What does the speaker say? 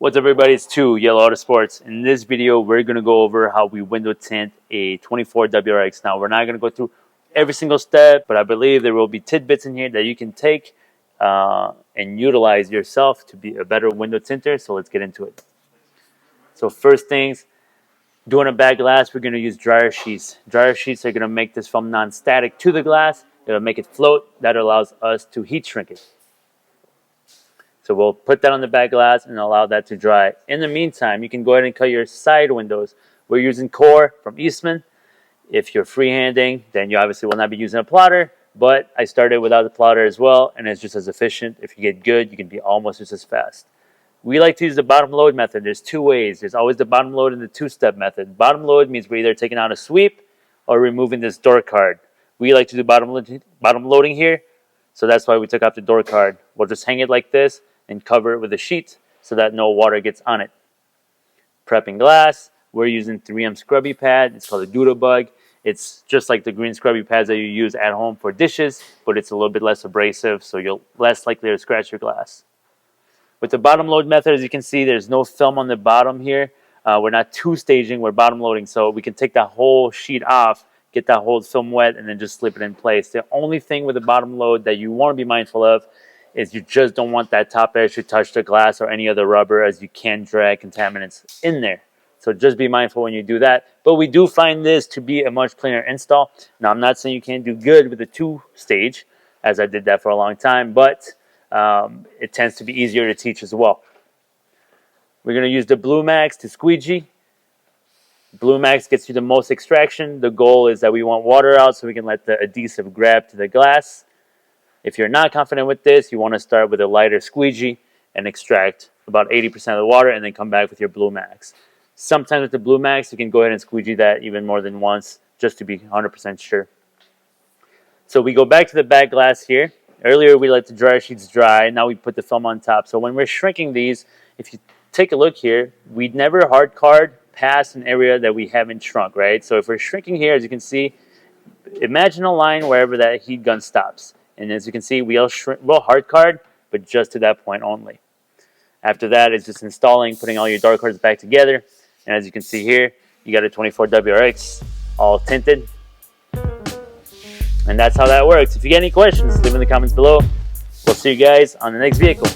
What's up everybody, it's 2 Yellow Auto Sports. In this video, we're going to go over how we window tint a 24 WRX. Now, we're not going to go through every single step, but I believe there will be tidbits in here that you can take and utilize yourself to be a better window tinter. So let's get into it. So first things, doing a back glass, we're going to use dryer sheets. Dryer sheets are going to make this film non-static to the glass. It'll make it float. That allows us to heat shrink it. So we'll put that on the back glass and allow that to dry. In the meantime, you can go ahead and cut your side windows. We're using Core from Eastman. If you're freehanding, then you obviously will not be using a plotter, but I started without the plotter as well, and it's just as efficient. If you get good, you can be almost just as fast. We like to use the bottom load method. There's two ways. There's always the bottom load and the two-step method. Bottom load means we're either taking out a sweep or removing this door card. We like to do bottom loading here, so that's why we took out the door card. We'll just hang it like this and cover it with a sheet so that no water gets on it. Prepping glass, we're using 3M scrubby pad. It's called a Doodle Bug. It's just like the green scrubby pads that you use at home for dishes, but it's a little bit less abrasive, so you're less likely to scratch your glass. With the bottom load method, as you can see, there's no film on the bottom here. We're not two-staging, we're bottom loading, so we can take that whole sheet off, get that whole film wet, and then just slip it in place. The only thing with the bottom load that you want to be mindful of is you just don't want that top edge to touch the glass or any other rubber, as you can drag contaminants in there. So just be mindful when you do that. But we do find this to be a much cleaner install. Now, I'm not saying you can't do good with a two-stage, as I did that for a long time, but it tends to be easier to teach as well. We're going to use the Blue Max to squeegee. Blue Max gets you the most extraction. The goal is that we want water out so we can let the adhesive grab to the glass. If you're not confident with this, you want to start with a lighter squeegee and extract about 80% of the water and then come back with your Blue Max. Sometimes with the Blue Max, you can go ahead and squeegee that even more than once just to be 100% sure. So we go back to the back glass here. Earlier, we let the dryer sheets dry. Now we put the film on top. So when we're shrinking these, if you take a look here, we'd never hard card past an area that we haven't shrunk, right? So if we're shrinking here, as you can see, imagine a line wherever that heat gun stops. And as you can see, we'll hard card, but just to that point only. After that, it's just installing, putting all your dark cards back together. And as you can see here, you got a 24 WRX, all tinted. And that's how that works. If you get any questions, leave in the comments below. We'll see you guys on the next vehicle.